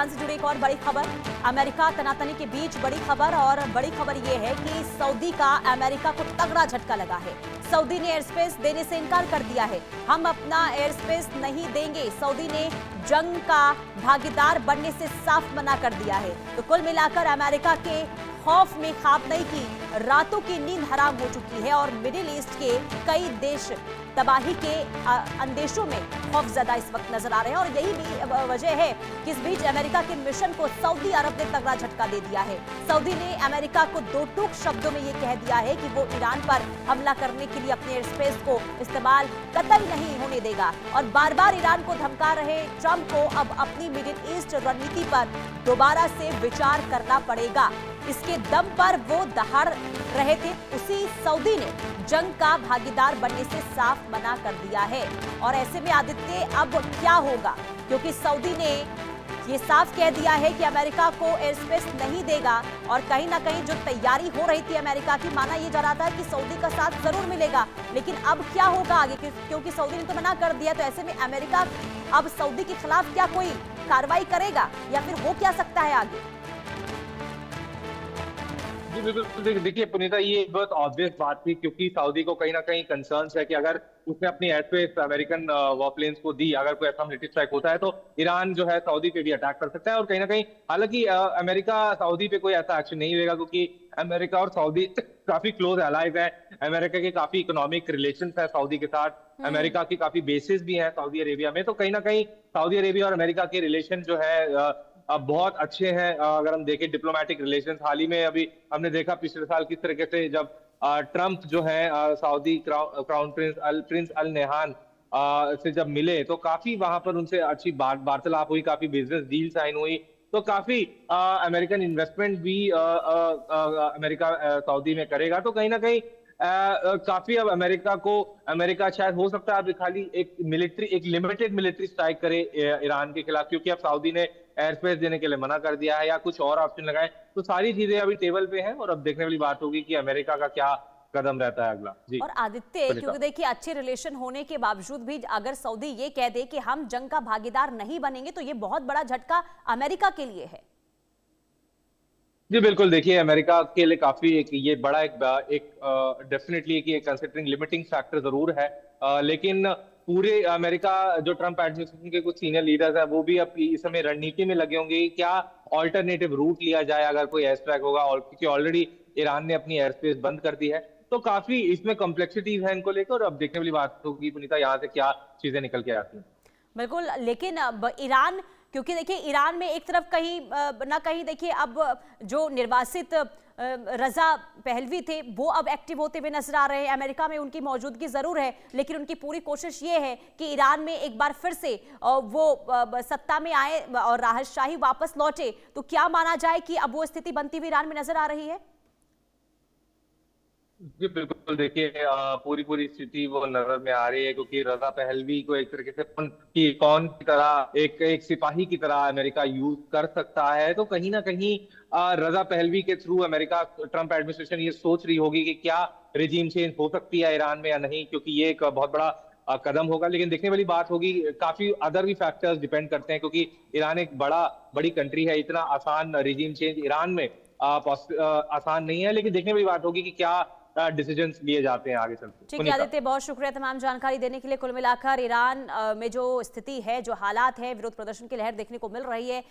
से जुड़ी एक और बड़ी खबर, अमेरिका तनातनी के बीच बड़ी खबर। और बड़ी खबर यह है कि सऊदी का अमेरिका को तगड़ा झटका लगा है। सऊदी ने एयर स्पेस देने से इनकार कर दिया है। हम अपना एयर स्पेस नहीं देंगे, सऊदी ने जंग का भागीदार बनने से साफ मना कर दिया है। तो कुल मिलाकर अमेरिका के खौफ में खाब नहीं की, रातों की नींद हराम हो चुकी है और मिडिल ईस्ट के कई देश तबाही के अंदेशों में खौफजदा इस वक्त नजर आ रहे हैं। और यही भी वजह है कि इस बीच अमेरिका के मिशन को सऊदी अरब ने तगड़ा झटका दे दिया है। सऊदी ने अमेरिका को दो टूक शब्दों में यह कह दिया है कि वो ईरान पर हमला करने के लिए अपने एयर स्पेस को इस्तेमाल कतई नहीं होने देगा। और बार बार ईरान को धमका रहे ट्रंप को अब अपनी मिडिल ईस्ट रणनीति पर दोबारा से विचार करना पड़ेगा। इसके दम पर वो दहाड़ रहे थे, उसी सऊदी ने जंग का भागीदार बनने से साफ मना कर दिया है। और ऐसे में आदित्य अब क्या होगा, क्योंकि सऊदी ने ये साफ कह दिया है कि अमेरिका को एयर स्पेस नहीं देगा। और कहीं ना कहीं जो तैयारी हो रही थी अमेरिका की, माना ये जा रहा था कि सऊदी का साथ जरूर मिलेगा, लेकिन अब क्या होगा आगे, क्योंकि सऊदी ने तो मना कर दिया। तो ऐसे में अमेरिका अब सऊदी के खिलाफ क्या कोई कार्रवाई करेगा या फिर हो क्या सकता है आगे? जी बिल्कुल, देखिए पुनीता, ये बहुत ऑब्वियस बात थी, क्योंकि सऊदी को कहीं ना कहीं कंसर्न्स है कि अगर उसने अपनी एयर स्पेस अमेरिकन वॉरप्लेन्स को दी, अगर कोई ऐसा मिलिट्री स्ट्राइक होता है तो ईरान जो है सऊदी पे भी अटैक कर सकता है। और कहीं ना कहीं हालांकि अमेरिका सऊदी पे कोई ऐसा एक्शन नहीं लेगा, क्योंकि अमेरिका और सऊदी काफी क्लोज एलाइज है। अमेरिका के काफी इकोनॉमिक रिलेशन है सऊदी के साथ। अमेरिका की काफी बेसिस भी हैं सऊदी अरेबिया में। तो कहीं ना कहीं सऊदी अरेबिया और अमेरिका के रिलेशन जो है अब बहुत अच्छे हैं। अगर हम देखें डिप्लोमेटिक रिलेशंस, हाल ही में अभी हमने देखा पिछले साल किस तरीके से जब ट्रंप जो है सऊदी क्राउन प्रिंस अल नहान से जब मिले, तो काफी वहां पर उनसे अच्छी वार्तालाप हुई, काफी बिजनेस डील साइन हुई। तो काफी अमेरिकन इन्वेस्टमेंट भी अमेरिका सऊदी में करेगा। तो कहीं ना कहीं काफी अब अमेरिका शायद हो सकता है अब खाली एक लिमिटेड मिलिट्री स्ट्राइक करे ईरान के खिलाफ, क्योंकि अब सऊदी ने एयर स्पेस देने के लिए मना कर दिया है या कुछ और ऑप्शन लगाए। तो सारी चीजें अभी टेबल पे हैं और अब देखने वाली बात होगी कि अमेरिका का क्या कदम रहता है अगला। जी और आदित्य, क्योंकि देखिए अच्छे रिलेशन होने के बावजूद भी अगर सऊदी ये कह दे कि हम जंग का भागीदार नहीं बनेंगे, तो ये बहुत बड़ा झटका अमेरिका के लिए है। जी बिल्कुल, देखिए अमेरिका के लिए काफी ये बड़ा एक डेफिनेटली एक कंसिडरिंग लिमिटिंग फैक्टर जरूर है। लेकिन पूरे अमेरिका जो ट्रंप एडमिनिस्ट्रेशन के कुछ सीनियर लीडर्स हैं वो भी अब इस समय रणनीति में लगे होंगे कि क्या ऑल्टरनेटिव रूट लिया जाए अगर कोई एयर स्ट्राइक होगा, और क्योंकि ऑलरेडी ईरान ने अपनी एयर स्पेस बंद कर दी है। तो काफी इसमें कॉम्प्लेक्सिटीज है इनको लेकर, और अब देखने वाली बात होगी पुनीता यहाँ से क्या चीजें निकल के आती हैं। बिल्कुल, लेकिन अब ईरान, क्योंकि देखिए ईरान में एक तरफ कहीं ना कहीं देखिए अब जो निर्वासित रजा पहलवी थे वो अब एक्टिव होते हुए नजर आ रहे हैं। अमेरिका में उनकी मौजूदगी जरूर है, लेकिन उनकी पूरी कोशिश ये है कि ईरान में एक बार फिर से वो सत्ता में आए और राहतशाही वापस लौटे। तो क्या माना जाए कि अब वो स्थिति बनती हुई ईरान में नजर आ रही है? जी बिल्कुल, देखिए पूरी स्थिति वो नजर में आ रही है, क्योंकि रजा पहलवी को एक तरीके से कौन की तरह एक सिपाही की तरह अमेरिका यूज कर सकता है। तो कहीं ना कहीं रजा पहलवी के थ्रू अमेरिका ट्रंप एडमिनिस्ट्रेशन ये सोच रही होगी कि क्या रिजीम चेंज हो सकती है ईरान में या नहीं, क्योंकि ये एक बहुत बड़ा कदम होगा। लेकिन देखने वाली बात होगी, काफी अदर भी फैक्टर्स डिपेंड करते हैं, क्योंकि ईरान एक बड़ी कंट्री है। इतना आसान रिजीम चेंज ईरान में आसान नहीं है। लेकिन देखने वाली बात होगी कि क्या डिसीजंस लिए जाते हैं आगे चलते। ठीक है आदित्य, बहुत शुक्रिया तमाम जानकारी देने के लिए। कुल मिलाकर ईरान में जो स्थिति है, जो हालात है, विरोध प्रदर्शन की लहर देखने को मिल रही है।